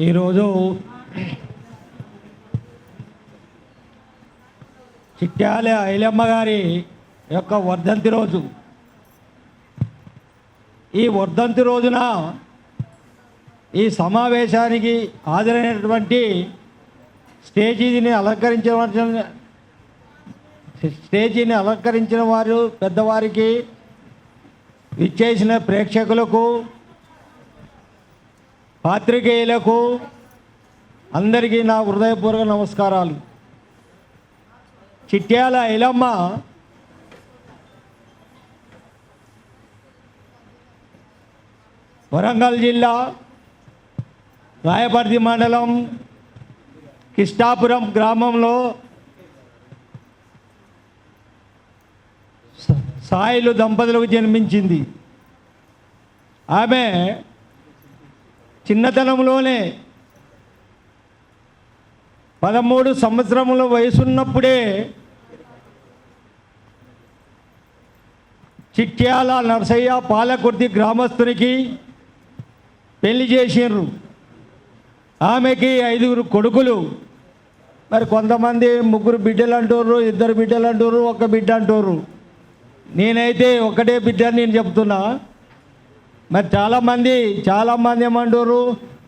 ఈరోజు చిట్యాల ఐలమ్మ గారి యొక్క వర్ధంతి రోజు. ఈ వర్ధంతి రోజున ఈ సమావేశానికి హాజరైనటువంటి స్టేజీని అలంకరించిన వారు పెద్దవారికి, విచ్చేసిన ప్రేక్షకులకు, పాత్రికేయులకు అందరికీ నా హృదయపూర్వక నమస్కారాలు. చిట్యాల ఐలమ్మ వరంగల్ జిల్లా రాయపర్తి మండలం కిష్టాపురం గ్రామంలో సాయిలు దంపతులకు జన్మించింది. ఆమె చిన్నతనంలోనే 13 సంవత్సరముల వయసున్నప్పుడే చిట్యాల నరసయ్య పాలకుర్తి గ్రామస్తునికి పెళ్లి చేసిండ్రు. ఆమెకి 5 కొడుకులు. మరి కొంతమంది 3 బిడ్డలు అంటారు, 2 బిడ్డలు అంటారు, 1 బిడ్డ అంటారు. నేనైతే ఒకటే బిడ్డ నేను చెప్తున్నా. మరి చాలామంది ఏమంటారు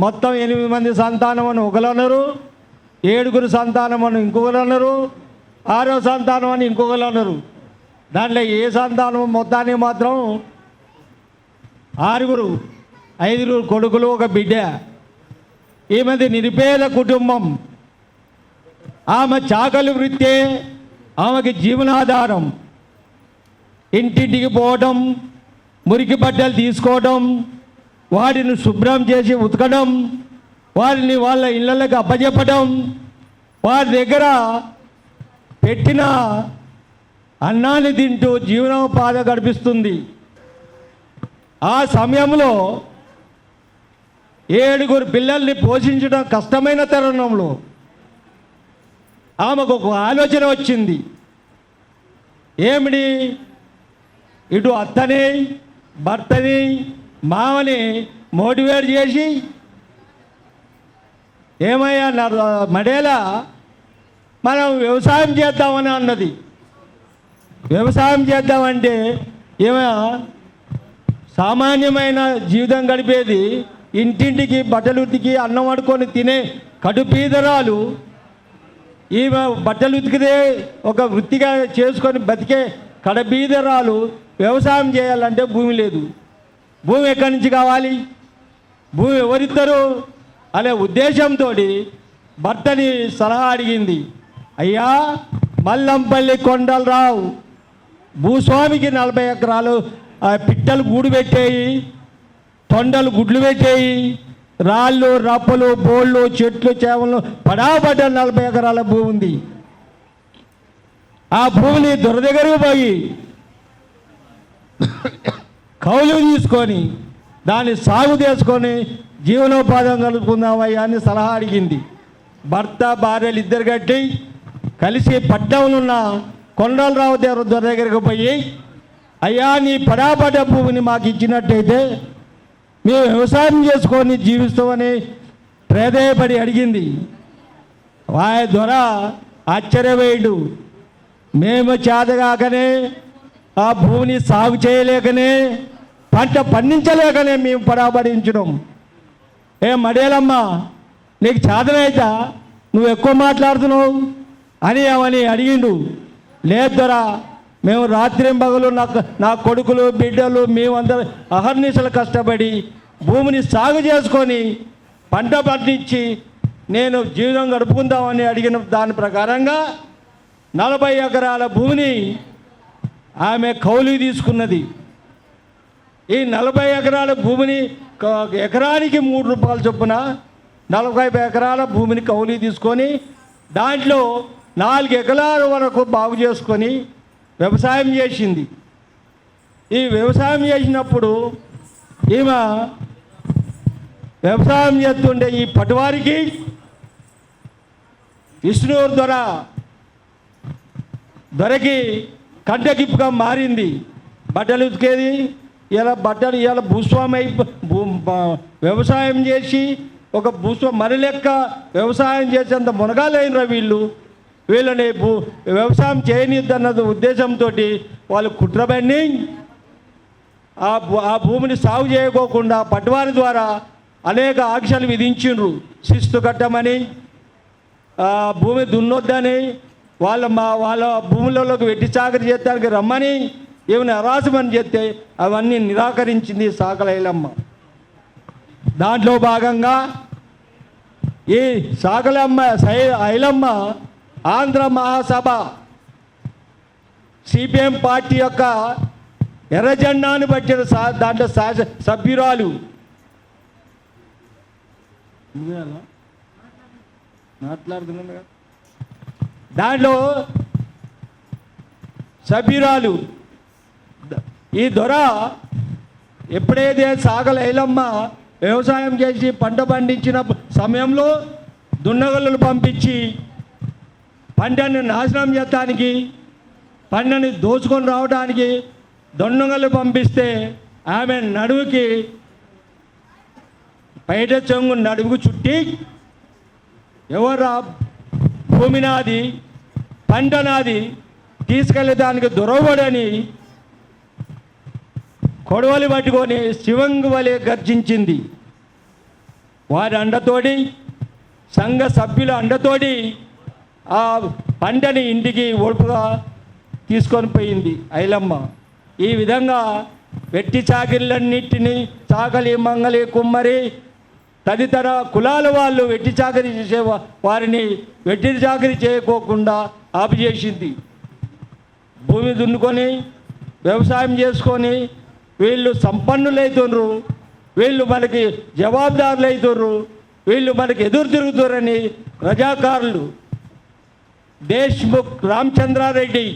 మొత్తం 8 మంది సంతానం అని ఒకరు అన్నారు, 7 సంతానం అని ఇంకొకరు అన్నారు, 6వ సంతానం అని ఇంకొకరు అన్నారు. దాంట్లో ఏ సంతానం మొత్తానికి మాత్రం 5 కొడుకులు 1 బిడ్డ. ఈమెది నిరుపేద కుటుంబం. ఆమె చాకలి వృత్తే ఆమెకి జీవనాధారం. ఇంటింటికి పోవడం, మురికి బట్టలు తీసుకోవడం, వాటిని శుభ్రం చేసి ఉతకడం, వారిని వాళ్ళ ఇళ్ళకి అప్పచెప్పడం, వారి దగ్గర పెట్టిన అన్నాన్ని తింటూ జీవనోపాధి గడిపిస్తుంది. ఆ సమయంలో 7 పిల్లల్ని పోషించడం కష్టమైన తరుణంలో ఆమెకు ఒక ఆలోచన వచ్చింది. ఏమిటి? ఇటు అత్తని, భర్తని, మామని మోటివేట్ చేసి, ఏమయ్యా మడేలా మనం వ్యవసాయం చేద్దామని అన్నది. వ్యవసాయం చేద్దామంటే ఏమైనా సామాన్యమైన జీవితం గడిపేది, ఇంటింటికి బట్టలు ఉతికి అన్నం వండుకొని తినే కడుపీదరాలు. ఈమె బట్టలు ఉతికితే ఒక వృత్తిగా చేసుకొని బతికే కడబీదరాలు వ్యవసాయం చేయాలంటే భూమి లేదు. భూమి ఎక్కడి నుంచి కావాలి? భూమి ఎవరిద్దరు అనే ఉద్దేశంతో భర్తని సలహా అడిగింది. అయ్యా, మల్లంపల్లి కొండలరావు భూస్వామికి 40 ఎకరాలు పిట్టలు గూడు పెట్టేయి, తొండలు గుడ్లు పెట్టేయి, రాళ్ళు రప్పలు బోళ్ళు చెట్లు చేవలు పడాబడ్డ 40 ఎకరాల భూమి ఉంది. ఆ భూమిని దొరదగ్గరకు పోయి కౌలు తీసుకొని దాన్ని సాగు చేసుకొని జీవనోపాధి కలుపుకుందామయ్యా అని సలహా అడిగింది. భర్త భార్యలు ఇద్దరు కట్టి కలిసి పట్టణంలో ఉన్న కొండలరావు దొర దగ్గరకు పోయి, అయ్యా, నీ పడాబడ్డ భూమిని మాకు ఇచ్చినట్టయితే మేము వ్యవసాయం చేసుకొని జీవిస్తామని ప్రేదేయపడి అడిగింది. దొర ఆశ్చర్యపోయాడు. మేము చేతగాకనే, ఆ భూమిని సాగు చేయలేకనే, పంట పండించలేకనే మేము పడాబడించడం. మడేలమ్మ, నీకు చేతనైతా నువ్వు ఎక్కువ మాట్లాడుతున్నావు అని అవని అడిగిండు. లేదు దొర, మేము రాత్రింబగలు నా కొడుకులు బిడ్డలు మేమందరూ అహర్నిశలు కష్టపడి భూమిని సాగు చేసుకొని పంట పండించి నేను జీవనం గడుపుకుందామని అడిగిన దాని ప్రకారంగా 40 ఎకరాల భూమిని ఆమె కౌలు తీసుకున్నది. ఈ 40 ఎకరాల భూమిని ఎకరానికి 3 రూపాయల చొప్పున 40 ఎకరాల భూమిని కౌలు తీసుకొని దాంట్లో 4 ఎకరాల వరకు బాగు చేసుకొని వ్యవసాయం చేసింది. ఈ వ్యవసాయం చేసినప్పుడు ఈమె వ్యవసాయం చేస్తుండే ఈ పటువారికి విష్ణువు దొరకి కంటగిప్పుగా మారింది. బట్టలు ఉతికేది, ఇలా భూస్వామి వ్యవసాయం చేసి ఒక మన లెక్క వ్యవసాయం చేసేంత మునగాలైనరా వీళ్ళని వ్యవసాయం చేయనిద్దన్నది ఉద్దేశంతో వాళ్ళు కుట్రబన్ని ఆ భూమిని సాగు చేయకోకుండా పట్వారి ద్వారా అనేక ఆంక్షలు విధించిండ్రు. శిస్తు కట్టమని, భూమి దున్నొద్దని, వాళ్ళ భూములలోకి వెట్టి చాకరి చేయడానికి రమ్మని, ఏమైనా అరాసమని చెప్తే అవన్నీ నిరాకరించింది సాకల ఐలమ్మ. దాంట్లో భాగంగా ఈ సాకలమ్మ ఐలమ్మ ఆంధ్ర మహాసభ సిపిఎం పార్టీ యొక్క ఎర్రజెండాను పట్టిన దాంట్లో సభ్యురాలు. మాట్లాడుతున్నా దాంట్లో సభ్యురాలు. ఈ దొర ఎప్పుడైతే సాగల ఐలమ్మ వ్యవసాయం చేసి పంట పండించిన సమయంలో దున్నగళ్ళు పంపించి పంటను నాశనం చేయడానికి, పంటని దోచుకొని రావడానికి దొన్నగళ్ళు పంపిస్తే ఆమె నడువుకి బయట చెంగు నడువుకు చుట్టి ఎవరా భూమి నాది, పంట నాది, తీసుకెళ్ళేదానికి దొరవడని కొడవలి పట్టుకొని శివంగు వలె గర్జించింది. వారి అండతోటి, సంఘ సభ్యుల అండతోటి ఆ పంటని ఇంటికి ఒడుపుగా తీసుకొని పోయింది ఐలమ్మ. ఈ విధంగా వెట్టి చాకిరీలన్నింటినీ చాకలి, మంగలి, కుమ్మరి తదితర కులాల వాళ్ళు వెట్టి చాకరీ చేసే వారిని వెట్టి చాకరీ చేయకోకుండా ఆపుచేసింది. భూమి దున్నుకొని వ్యవసాయం చేసుకొని వీళ్ళు సంపన్నులు అవుతున్నారు, వీళ్ళు మనకి జవాబుదారులు అవుతున్నారు, వీళ్ళు మనకి ఎదురు తిరుగుతారని రజాకారులు దేశ్ముఖ్ రామచంద్రారెడ్డి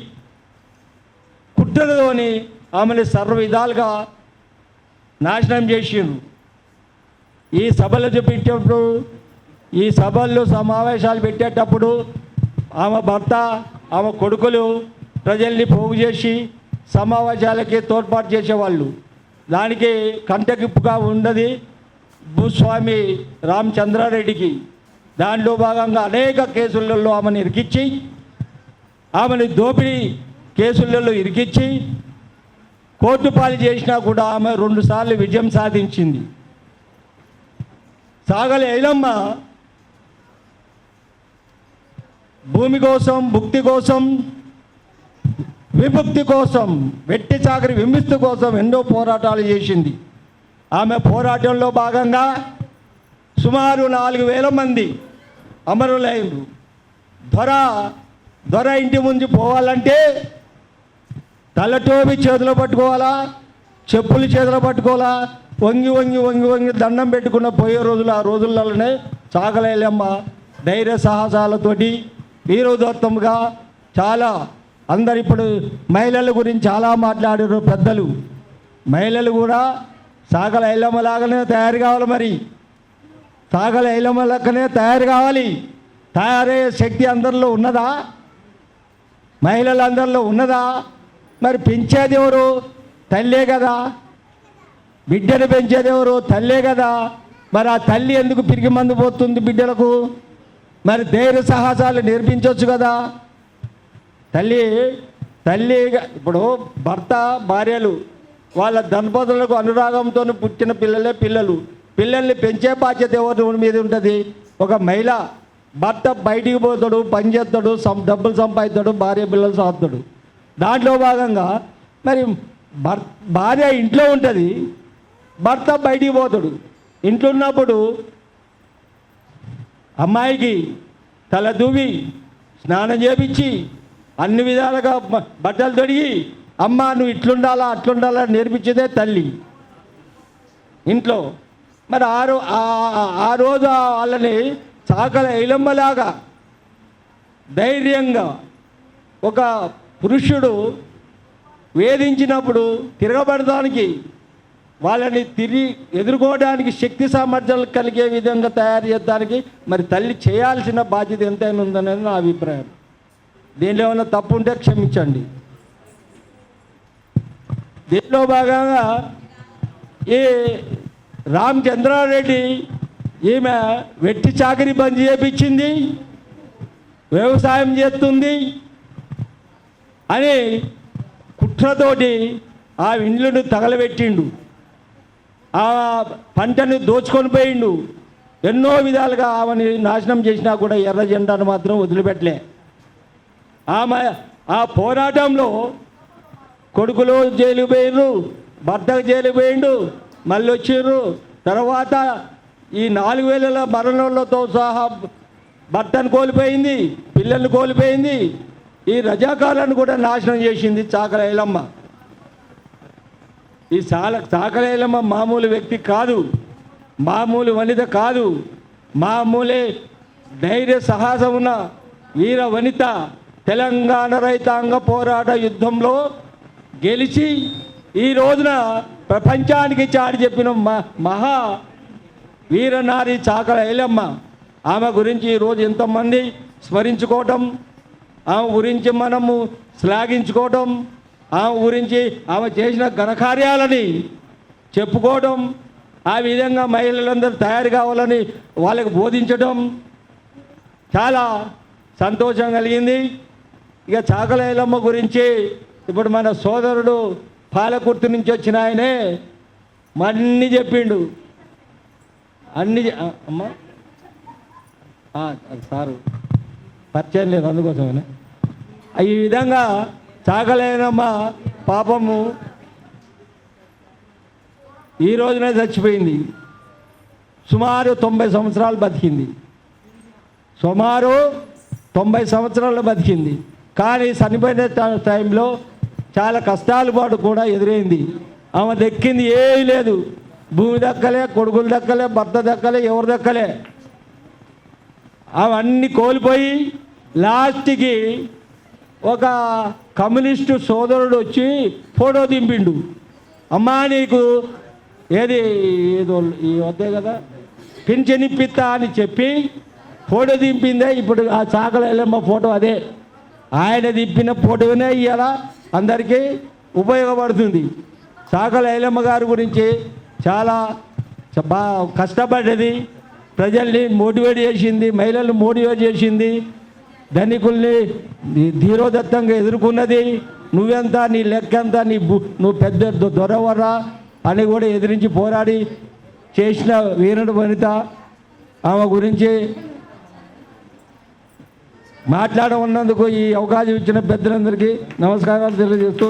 కుట్రలోని ఆమెను సర్వ విధాలుగా నాశనం చేసిండ్రు. ఈ సభలు పెట్టేటప్పుడు, ఈ సభల్లో సమావేశాలు పెట్టేటప్పుడు ఆమె భర్త, ఆమె కొడుకులు ప్రజల్ని పోగు చేసి సమావేశాలకి తోడ్పాటు చేసేవాళ్ళు. దానికి కంటకిప్పుగా ఉన్నది భూస్వామి రామచంద్రారెడ్డికి. దాంట్లో భాగంగా అనేక కేసులలో ఆమెను ఇరికించి, ఆమెను దోపిడీ కేసులలో ఇరికించి కోర్టు పాలు చేసినా కూడా ఆమె 2 సార్లు విజయం సాధించింది. సాగల ఐలమ్మ భూమి కోసం, భుక్తి కోసం, విముక్తి కోసం, వెట్టి చాకరి విముక్తి కోసం ఎన్నో పోరాటాలు చేసింది. ఆమె పోరాటంలో భాగంగా సుమారు 4,000 మంది అమరులైనరు. దొర ఇంటి ముందు పోవాలంటే తలటోపి చేతిలో పట్టుకోవాలా, చెప్పులు చేతిలో పట్టుకోవాలా, వంగి వంగి వంగి వంగి దండం పెట్టుకున్న పోయే రోజులు. ఆ రోజులలోనే సాగల ఐలమ్మ ధైర్య సాహసాలతోటి వీరోదత్తంగా చాలా అందరు ఇప్పుడు మహిళల గురించి చాలా మాట్లాడారు పెద్దలు. మహిళలు కూడా సాగల ఐలమ్మ లాగానే తయారు కావాలి. మరి సాగల ఐలమ్మ లెక్కనే తయారు కావాలి. తయారయ్యే శక్తి అందరిలో ఉన్నదా? మహిళలందరిలో ఉన్నదా? మరి పెంచేది ఎవరు? తల్లే కదా. బిడ్డను పెంచేది ఎవరు? తల్లే కదా. మరి ఆ తల్లి ఎందుకు పిరికి మందు పోతుంది బిడ్డలకు? మరి ధైర్య సాహసాలు నేర్పించవచ్చు కదా. తల్లి ఇప్పుడు భర్త భార్యలు వాళ్ళ దంపతులకు అనురాగంతో పుట్టిన పిల్లల్ని పెంచే బాధ్యత ఎవరి మీద ఉంటుంది? ఒక మహిళ. భర్త బయటికి పోతాడు, పని చేస్తాడు, డబ్బులు సంపాదిస్తాడు, భార్య పిల్లలు సాగుతాడు. దాంట్లో భాగంగా మరి భార్య ఇంట్లో ఉంటుంది, భర్త బయటికి పోతాడు. ఇంట్లో ఉన్నప్పుడు అమ్మాయికి తల దూవి స్నానం చేపించి అన్ని విధాలుగా బట్టలు తొడిగి అమ్మ నువ్వు ఇట్లుండాలా అట్లుండాలా నేర్పించేదే తల్లి ఇంట్లో. మరి ఆ రోజు వాళ్ళని సాకల ఐలమ్మలాగా ధైర్యంగా ఒక పురుషుడు వేధించినప్పుడు తిరగబడడానికి, వాళ్ళని తిరిగి ఎదుర్కోవడానికి శక్తి సామర్థ్యాలు కలిగే విధంగా తయారు చేయడానికి మరి తల్లి చేయాల్సిన బాధ్యత ఎంతైనా ఉందనేది నా అభిప్రాయం. దీనిలో ఏమైనా తప్పు ఉంటే క్షమించండి. దీనిలో భాగంగా ఈ రామచంద్రారెడ్డి ఈమె వెట్టి చాకరీ బంద్ చేయించింది, వ్యవసాయం చేస్తుంది అని కుట్రతోటి ఆ ఇండ్లను తగలబెట్టిండు, ఆ పంటను దోచుకొని పోయిండు. ఎన్నో విధాలుగా ఆమెని నాశనం చేసినా కూడా ఎర్ర జెండాను మాత్రం వదిలిపెట్టలే. ఆమె ఆ పోరాటంలో కొడుకులు జైలు పోయిండ్రు, భర్తకు జైలు పోయిండు, మళ్ళీ వచ్చిర్రు. తర్వాత ఈ 4000 మరణాలతో సహా భర్తను కోల్పోయింది, పిల్లల్ని కోల్పోయింది. ఈ రజాకాలను కూడా నాశనం చేసింది చాకల ఐలమ్మ. ఈ చాకల ఐలమ్మ మామూలు వ్యక్తి కాదు, మామూలు వనిత కాదు, మామూలే ధైర్య సాహసం ఉన్న వీర వనిత. తెలంగాణ రైతాంగ పోరాట యుద్ధంలో గెలిచి ఈ రోజున ప్రపంచానికి చాటి చెప్పిన మహా వీరనారి చాకల ఐలమ్మ. ఆమె గురించి ఈరోజు ఎంతోమంది స్మరించుకోవటం, ఆమె గురించి మనము శ్లాఘించుకోవటం, ఆమె గురించి ఆమె చేసిన ఘనకార్యాలని చెప్పుకోవడం, ఆ విధంగా మహిళలందరూ తయారు కావాలని వాళ్ళకి బోధించడం చాలా సంతోషం కలిగింది. ఇక చాకల ఐలమ్మ గురించి ఇప్పుడు మన సోదరుడు పాలకుర్తి నుంచి వచ్చిన ఆయనే అన్నీ చెప్పిండు. అన్నీ అమ్మ సారు పరిచయం లేదు, అందుకోసమే. ఈ విధంగా చాకల ఐలమ్మ పాపము ఈ రోజునే చచ్చిపోయింది. సుమారు 90 సంవత్సరాలు బతికింది, సుమారు 90 సంవత్సరాలు బతికింది. కానీ చనిపోయిన టైంలో చాలా కష్టాలు పాటు కూడా ఎదురైంది. ఆమె దక్కింది ఏమీ లేదు, భూమి దక్కలే, కొడుకులు దక్కలే, భర్త దక్కలే, ఎవరు దక్కలే. అవన్నీ కోల్పోయి లాస్ట్కి ఒక కమ్యూనిస్టు సోదరుడు వచ్చి ఫోటో దింపిండు. అమ్మా నీకు ఏది ఏదో ఈ వద్దే కదా పింఛన్ ఇప్పిస్తా అని చెప్పి ఫోటో దింపిందే. ఇప్పుడు ఆ చాకల ఐలమ్మ ఫోటో అదే, ఆయన దింపిన ఫోటోనే ఇవాళ అందరికీ ఉపయోగపడుతుంది. చాకల ఐలమ్మ గారి గురించి చాలా కష్టపడ్డది, ప్రజల్ని మోటివేట్ చేసింది, మహిళలను మోటివేట్ చేసింది, ధనికుల్ని ధీరోదత్తంగా ఎదుర్కొన్నది. నువ్వెంత, నీ లెక్కెంత, నువ్వు పెద్ద దొరవరా అని కూడా ఎదిరించి పోరాడి చేసిన వీరుడు వనిత. ఆమె గురించి మాట్లాడమన్నందుకు ఈ అవకాశం ఇచ్చిన పెద్దలందరికీ నమస్కారాలు తెలియజేస్తూ